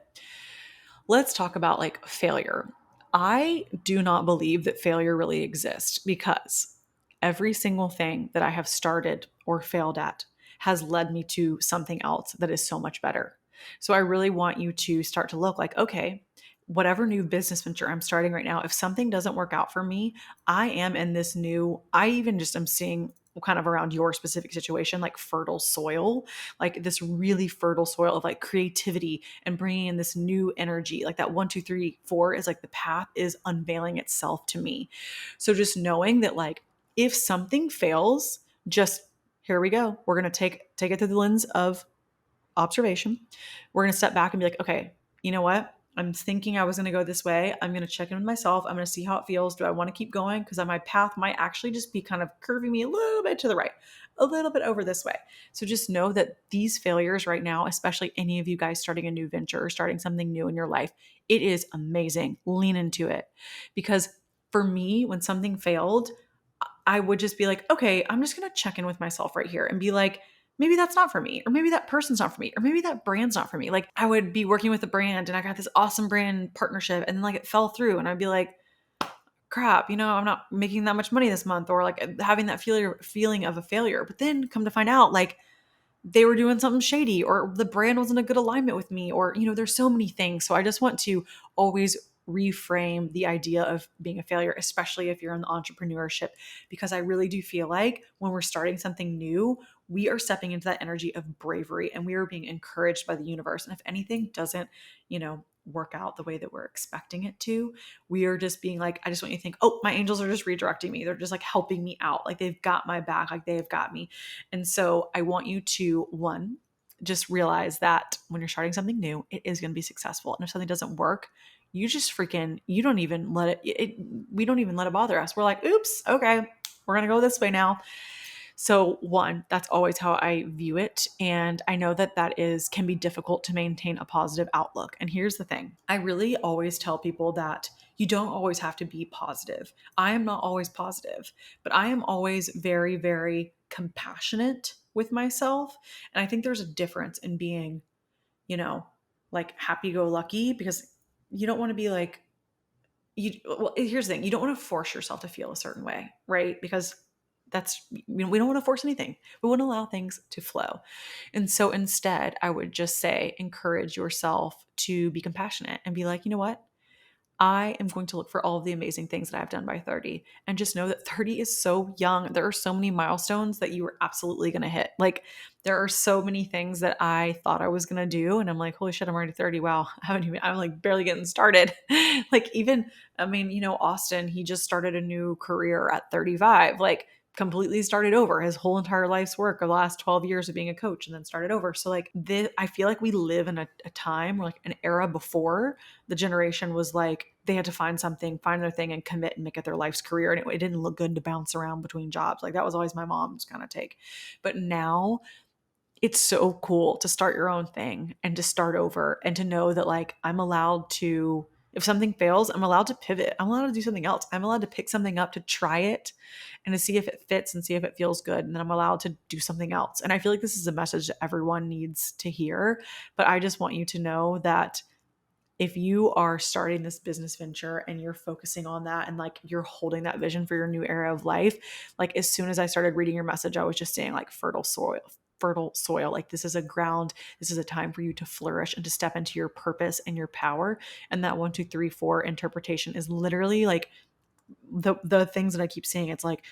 Let's talk about like failure. I do not believe that failure really exists because every single thing that I have started or failed at has led me to something else that is so much better. So I really want you to start to look like, okay, whatever new business venture I'm starting right now, if something doesn't work out for me, I am in this new, I even just am seeing kind of around your specific situation, like fertile soil, like this really fertile soil of like creativity and bringing in this new energy. Like that 1, 2, 3, 4 is like the path is unveiling itself to me. So just knowing that like if something fails, just here we go. We're gonna take it through the lens of observation. We're going to step back and be like, okay, you know what? I'm thinking I was going to go this way. I'm going to check in with myself. I'm going to see how it feels. Do I want to keep going? Because my path might actually just be kind of curving me a little bit to the right, a little bit over this way. So just know that these failures right now, especially any of you guys starting a new venture or starting something new in your life, it is amazing. Lean into it. Because for me, when something failed, I would just be like, okay, I'm just going to check in with myself right here and be like, maybe that's not for me, or maybe that person's not for me, or maybe that brand's not for me. Like I would be working with a brand and I got this awesome brand partnership and like it fell through and I'd be like, crap, I'm not making that much money this month, or like having that feeling of a failure. But then come to find out like they were doing something shady or the brand wasn't a good alignment with me, or there's so many things. So I just want to always reframe the idea of being a failure, especially if you're in the entrepreneurship, because I really do feel like when we're starting something new, we are stepping into that energy of bravery and we are being encouraged by the universe. And if anything doesn't, work out the way that we're expecting it to, we are just being like, I just want you to think, oh, my angels are just redirecting me. They're just like helping me out. Like they've got my back, like they have got me. And so I want you to, one, just realize that when you're starting something new, it is going to be successful. And if something doesn't work, you just you don't even let we don't even let it bother us. We're like, oops, okay, we're going to go this way now. So one, that's always how I view it. And I know that can be difficult to maintain a positive outlook. And here's the thing. I really always tell people that you don't always have to be positive. I am not always positive, but I am always very, very compassionate with myself. And I think there's a difference in being, like happy go lucky, because you don't want to be like, well, here's the thing. You don't want to force yourself to feel a certain way, right? Because we don't want to force anything. We want to allow things to flow. And so instead, I would just say, encourage yourself to be compassionate and be like, you know what? I am going to look for all of the amazing things that I've done by 30, and just know that 30 is so young. There are so many milestones that you are absolutely going to hit. Like there are so many things that I thought I was going to do. And I'm like, holy shit, I'm already 30. Wow. I'm like barely getting started. Like even, Austin, he just started a new career at 35. Like completely started over his whole entire life's work of the last 12 years of being a coach and then started over. So like this, I feel like we live in a time, or like an era before the generation was like, they had to find something, find their thing and commit and make it their life's career. And it didn't look good to bounce around between jobs. Like that was always my mom's kind of take. But now it's so cool to start your own thing and to start over and to know that like I'm allowed to, if something fails, I'm allowed to pivot. I'm allowed to do something else. I'm allowed to pick something up, to try it and to see if it fits and see if it feels good. And then I'm allowed to do something else. And I feel like this is a message that everyone needs to hear. But I just want you to know that if you are starting this business venture and you're focusing on that and like you're holding that vision for your new era of life, like as soon as I started reading your message, I was just saying like fertile soil. Like this is a ground, this is a time for you to flourish and to step into your purpose and your power. And that 1, 2, 3, 4 interpretation is literally like the things that I keep seeing. It's like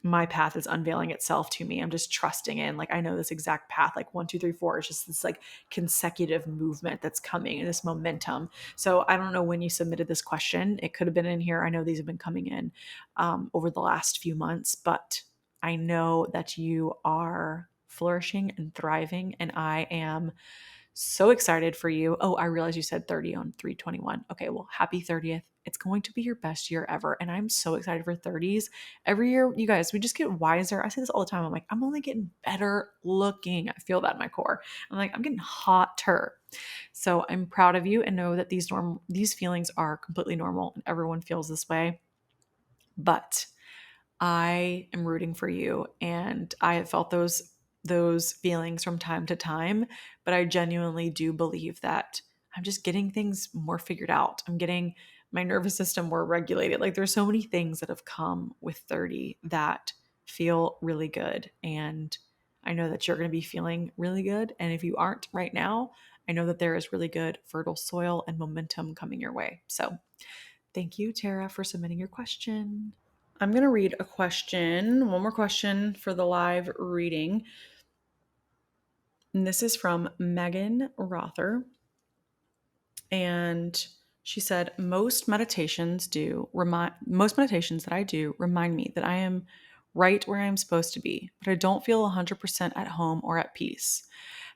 my path is unveiling itself to me. I'm just trusting in, like, I know this exact path, like 1, 2, 3, 4 is just this like consecutive movement that's coming and this momentum. So I don't know when you submitted this question. It could have been in here. I know these have been coming in over the last few months, but I know that you are flourishing and thriving. And I am so excited for you. Oh, I realized you said 30 on 321. Okay, well, happy 30th. It's going to be your best year ever. And I'm so excited for 30s. Every year, you guys, we just get wiser. I say this all the time. I'm like, I'm only getting better looking. I feel that in my core. I'm like, I'm getting hotter. So I'm proud of you and know that these feelings are completely normal and everyone feels this way. But I am rooting for you, and I have felt those feelings from time to time, but I genuinely do believe that I'm just getting things more figured out. I'm getting my nervous system more regulated. Like there's so many things that have come with 30 that feel really good, and I know that you're going to be feeling really good, and if you aren't right now, I know that there is really good fertile soil and momentum coming your way. So, thank you, Tara, for submitting your question. I'm going to read a question, one more question for the live reading. And this is from Megan Rother. And she said, most meditations that I do remind me that I am right where I'm supposed to be, but I don't feel 100% at home or at peace.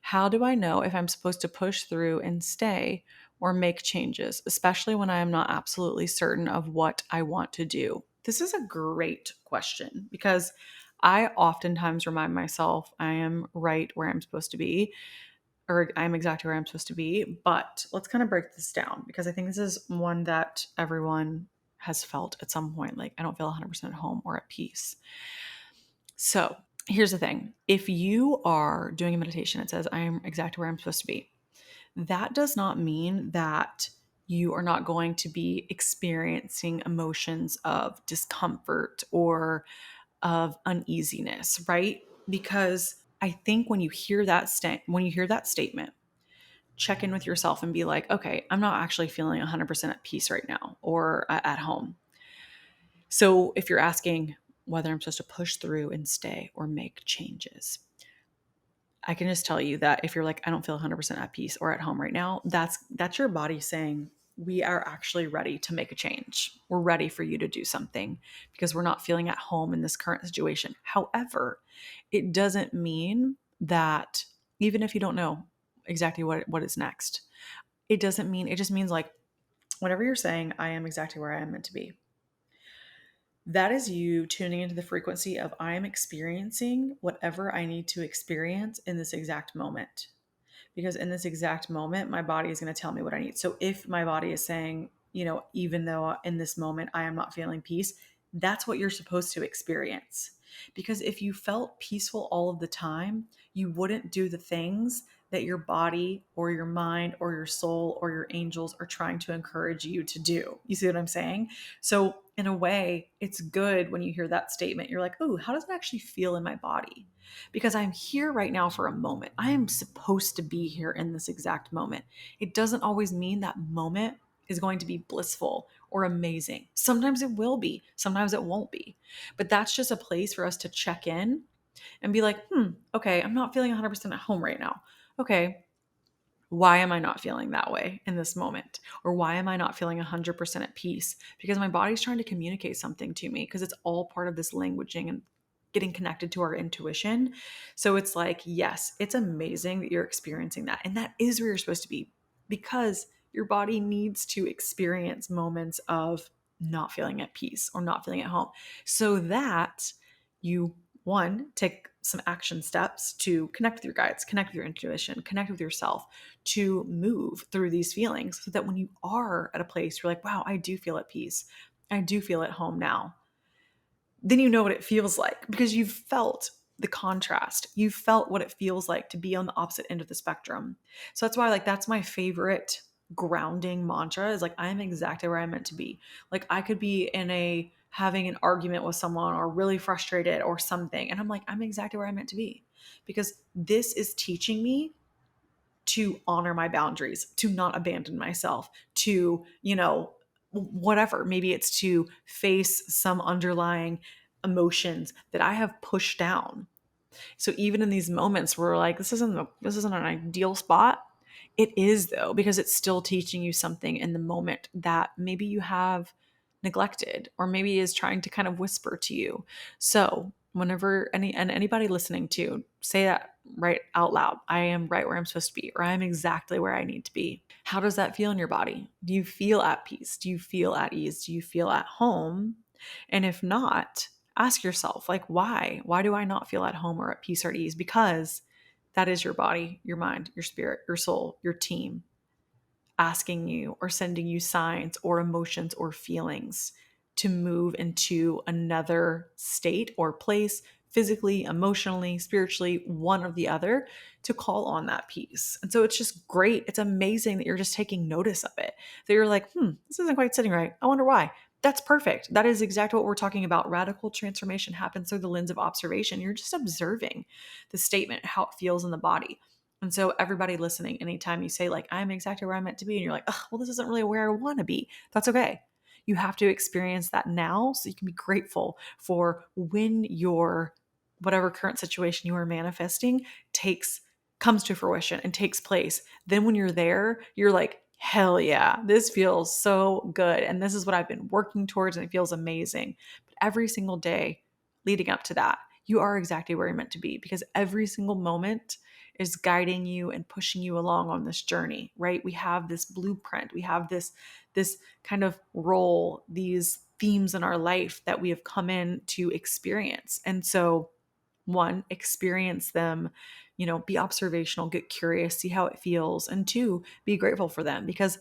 How do I know if I'm supposed to push through and stay or make changes, especially when I am not absolutely certain of what I want to do? This is a great question because I oftentimes remind myself I am right where I'm supposed to be, or I'm exactly where I'm supposed to be. But let's kind of break this down because I think this is one that everyone has felt at some point. Like, I don't feel 100% at home or at peace. So here's the thing. If you are doing a meditation that says, I am exactly where I'm supposed to be, that does not mean that you are not going to be experiencing emotions of discomfort or of uneasiness, right? Because I think when you hear that statement, check in with yourself and be like, okay, I'm not actually feeling 100% at peace right now or at home. So if you're asking whether I'm supposed to push through and stay or make changes, I can just tell you that if you're like, I don't feel 100% at peace or at home right now, that's your body saying, we are actually ready to make a change. We're ready for you to do something because we're not feeling at home in this current situation. However, it doesn't mean that even if you don't know exactly what is next, it just means like whenever you're saying, I am exactly where I am meant to be, that is you tuning into the frequency of I am experiencing whatever I need to experience in this exact moment. Because in this exact moment, my body is going to tell me what I need. So if my body is saying, even though in this moment I am not feeling peace, that's what you're supposed to experience. Because if you felt peaceful all of the time, you wouldn't do the things that your body or your mind or your soul or your angels are trying to encourage you to do. You see what I'm saying? So in a way, it's good when you hear that statement. You're like, oh, how does it actually feel in my body? Because I'm here right now for a moment. I am supposed to be here in this exact moment. It doesn't always mean that moment is going to be blissful or amazing. Sometimes it will be, sometimes it won't be. But that's just a place for us to check in and be like, okay, I'm not feeling 100% at home right now. Okay, why am I not feeling that way in this moment? Or why am I not feeling 100% at peace? Because my body's trying to communicate something to me because it's all part of this languaging and getting connected to our intuition. So it's like, yes, it's amazing that you're experiencing that. And that is where you're supposed to be, because your body needs to experience moments of not feeling at peace or not feeling at home, so that you, one, take some action steps to connect with your guides, connect with your intuition, connect with yourself, to move through these feelings, so that when you are at a place you're like, wow, I do feel at peace, I do feel at home now, then you know what it feels like, because you've felt the contrast. You've felt what it feels like to be on the opposite end of the spectrum. So that's why, like, that's my favorite grounding mantra, is like, I'm exactly where I'm meant to be. Like, I could be in a having an argument with someone or really frustrated or something, and I'm like, I'm exactly where I'm meant to be, because this is teaching me to honor my boundaries, to not abandon myself, to, whatever. Maybe it's to face some underlying emotions that I have pushed down. So even in these moments where we're like, this isn't an ideal spot, it is, though, because it's still teaching you something in the moment that maybe you have neglected, or maybe is trying to kind of whisper to you. So whenever anybody listening to, say that right out loud, I am right where I'm supposed to be, or I'm exactly where I need to be. How does that feel in your body? Do you feel at peace? Do you feel at ease? Do you feel at home? And if not, ask yourself, like, why do I not feel at home or at peace or at ease? Because that is your body, your mind, your spirit, your soul, your team asking you or sending you signs or emotions or feelings to move into another state or place, physically, emotionally, spiritually, one or the other, to call on that peace. And so it's just great. It's amazing that you're just taking notice of it, that you're like, this isn't quite sitting right. I wonder why. That's perfect. That is exactly what we're talking about. Radical transformation happens through the lens of observation. You're just observing the statement, how it feels in the body. And so everybody listening, anytime you say, like, I'm exactly where I'm meant to be, and you're like, oh, well, this isn't really where I want to be, that's okay. You have to experience that now, so you can be grateful for when your whatever current situation you are manifesting comes to fruition and takes place. Then when you're there, you're like, hell yeah, this feels so good. And this is what I've been working towards, and it feels amazing. But every single day leading up to that, you are exactly where you're meant to be, because every single moment is guiding you and pushing you along on this journey, right? We have this blueprint. We have this kind of role, these themes in our life that we have come in to experience. And so, one, experience them, be observational, get curious, see how it feels, and two, be grateful for them, because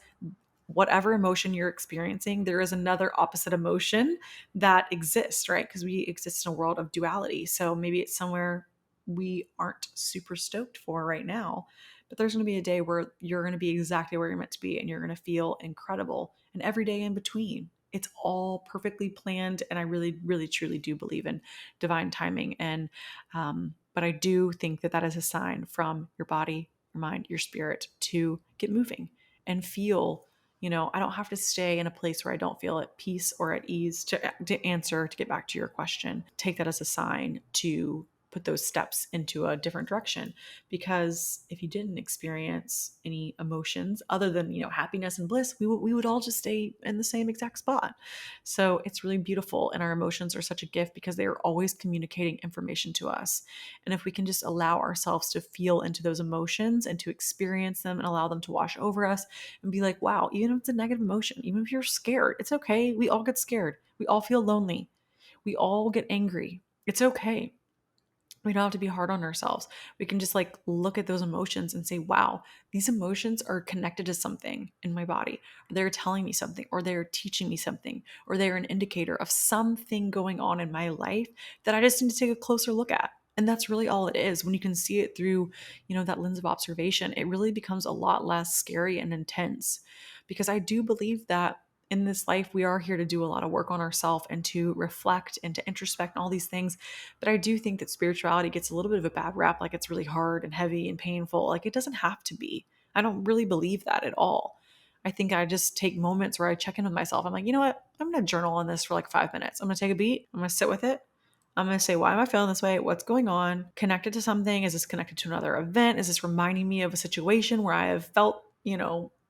whatever emotion you're experiencing, there is another opposite emotion that exists, right? Because we exist in a world of duality. So maybe it's somewhere we aren't super stoked for right now, but there's going to be a day where you're going to be exactly where you're meant to be, and you're going to feel incredible. And every day in between, it's all perfectly planned. And I really, really, truly do believe in divine timing. And, but I do think that that is a sign from your body, your mind, your spirit to get moving and feel. I don't have to stay in a place where I don't feel at peace or at ease to get back to your question. Take that as a sign to put those steps into a different direction. Because if you didn't experience any emotions other than, happiness and bliss, we would all just stay in the same exact spot. So it's really beautiful. And our emotions are such a gift, because they are always communicating information to us. And if we can just allow ourselves to feel into those emotions and to experience them and allow them to wash over us, and be like, wow, even if it's a negative emotion, even if you're scared, it's okay. We all get scared. We all feel lonely. We all get angry. It's okay. We don't have to be hard on ourselves. We can just like look at those emotions and say, wow, these emotions are connected to something in my body. They're telling me something, or they're teaching me something, or they're an indicator of something going on in my life that I just need to take a closer look at. And that's really all it is. When you can see it through, that lens of observation, it really becomes a lot less scary and intense. Because I do believe that in this life, we are here to do a lot of work on ourselves and to reflect and to introspect and all these things. But I do think that spirituality gets a little bit of a bad rap, like it's really hard and heavy and painful. Like, it doesn't have to be. I don't really believe that at all. I think I just take moments where I check in with myself. I'm like, you know what? I'm going to journal on this for like 5 minutes. I'm going to take a beat. I'm going to sit with it. I'm going to say, why am I feeling this way? What's going on? Connected to something? Is this connected to another event? Is this reminding me of a situation where I have felt,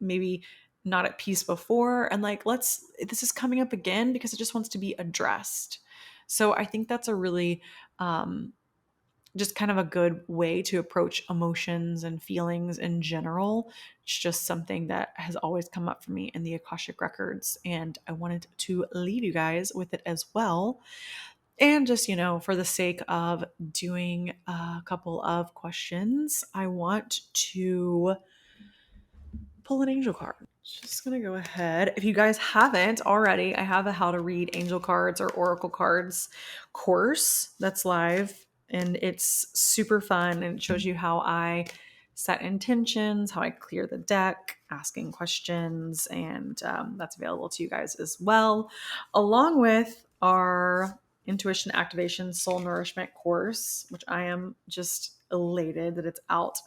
maybe not at peace before? And like, this is coming up again because it just wants to be addressed. So I think that's a really just kind of a good way to approach emotions and feelings in general. It's just something that has always come up for me in the Akashic Records, and I wanted to leave you guys with it as well. And just, for the sake of doing a couple of questions, I want to pull an angel card. Just gonna go ahead. If you guys haven't already, I have a how to read angel cards or oracle cards course that's live, and it's super fun, and it shows you how I set intentions, how I clear the deck, asking questions, and that's available to you guys as well, along with our intuition activation soul nourishment course, which I am just elated that it's out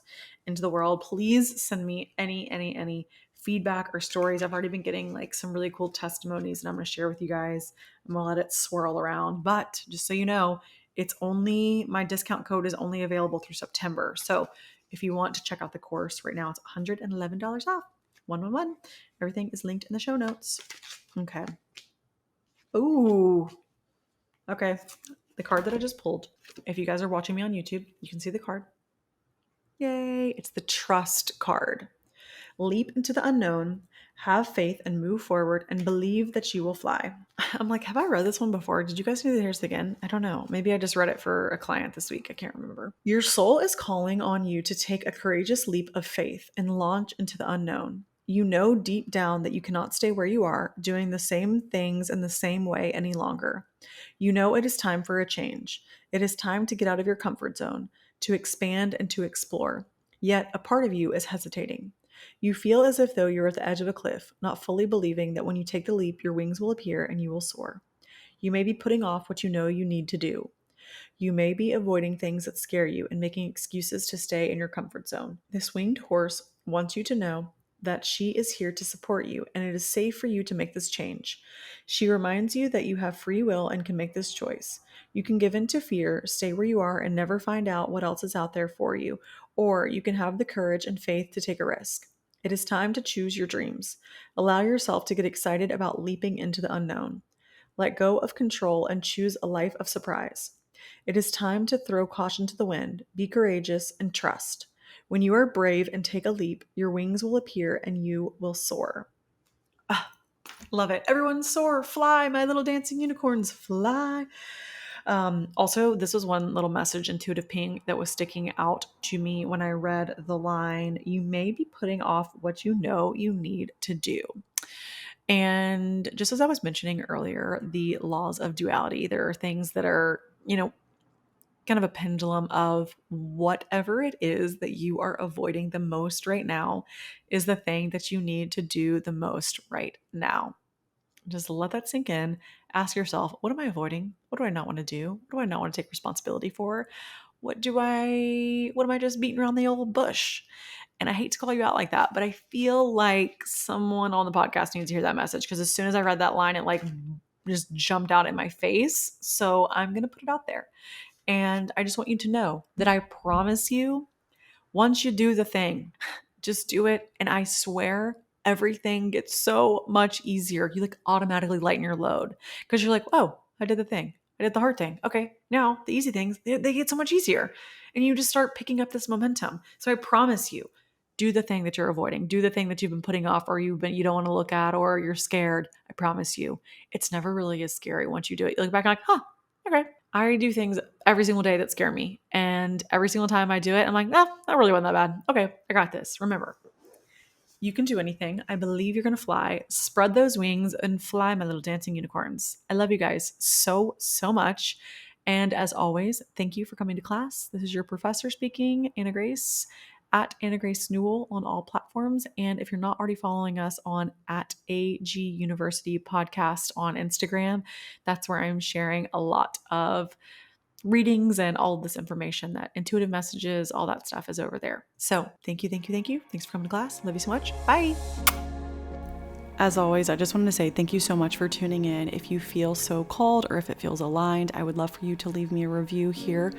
into the world. Please send me any feedback or stories. I've already been getting like some really cool testimonies that I'm going to share with you guys. I'm going to let it swirl around, but just so you know, my discount code is only available through September. So if you want to check out the course right now, it's $111 off. 111. Everything is linked in the show notes. Okay. Ooh. Okay. The card that I just pulled. If you guys are watching me on YouTube, you can see the card. Yay. It's the trust card. Leap into the unknown, have faith and move forward, and believe that you will fly. I'm like, have I read this one before? Did you guys hear this again? I don't know. Maybe I just read it for a client this week. I can't remember. Your soul is calling on you to take a courageous leap of faith and launch into the unknown. You know deep down that you cannot stay where you are, doing the same things in the same way any longer. You know it is time for a change. It is time to get out of your comfort zone, to expand and to explore. Yet a part of you is hesitating. You feel as if though you're at the edge of a cliff, not fully believing that when you take the leap, your wings will appear and you will soar. You may be putting off what you know you need to do. You may be avoiding things that scare you and making excuses to stay in your comfort zone. This winged horse wants you to know that she is here to support you and it is safe for you to make this change. She reminds you that you have free will and can make this choice. You can give in to fear, stay where you are, and never find out what else is out there for you, or you can have the courage and faith to take a risk. It is time to choose your dreams. Allow yourself to get excited about leaping into the unknown. Let go of control and choose a life of surprise. It is time to throw caution to the wind, be courageous, and trust. When you are brave and take a leap, your wings will appear and you will soar. Ah, love it. Everyone soar, fly, my little dancing unicorns, fly. Also, this was one little message, intuitive ping, that was sticking out to me when I read the line, you may be putting off what you know you need to do. And just as I was mentioning earlier, the laws of duality, there are things that are, kind of a pendulum of whatever it is that you are avoiding the most right now is the thing that you need to do the most right now. Just let that sink in. Ask yourself, what am I avoiding? What do I not want to do? What do I not want to take responsibility for? What am I just beating around the old bush? And I hate to call you out like that, but I feel like someone on the podcast needs to hear that message, because as soon as I read that line, it just jumped out in my face. So I'm going to put it out there. And I just want you to know that I promise you, once you do the thing, just do it. And I swear everything gets so much easier. You automatically lighten your load because you're like, oh, I did the thing. I did the hard thing. Okay, now the easy things, they get so much easier. And you just start picking up this momentum. So I promise you, do the thing that you're avoiding. Do the thing that you've been putting off, or you don't want to look at, or you're scared. I promise you, it's never really as scary once you do it. You look back and okay. I do things every single day that scare me. And every single time I do it, I'm like, no, that really wasn't that bad. Okay, I got this. Remember, you can do anything. I believe you're going to fly. Spread those wings and fly, my little dancing unicorns. I love you guys so, so much. And as always, thank you for coming to class. This is your professor speaking, Anna Grace, at Anna Grace Newell on all platforms. And if you're not already following us on at AG University Podcast on Instagram, that's where I'm sharing a lot of readings and all of this information, that intuitive messages, all that stuff is over there. So thank you. Thanks for coming to class. Love you so much. Bye. As always, I just wanted to say thank you so much for tuning in. If you feel so called, or if it feels aligned, I would love for you to leave me a review here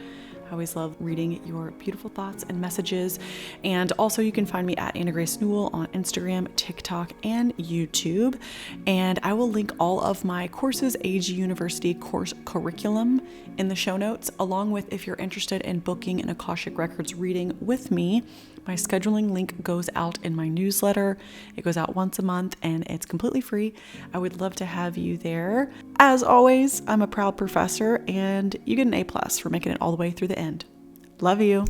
I always love reading your beautiful thoughts and messages. And also you can find me at Anna Grace Newell on Instagram, TikTok, and YouTube. And I will link all of my courses, AG University course curriculum in the show notes, along with if you're interested in booking an Akashic Records reading with me. My scheduling link goes out in my newsletter. It goes out once a month and it's completely free. I would love to have you there. As always, I'm a proud professor and you get an A+ for making it all the way through the end. Love you.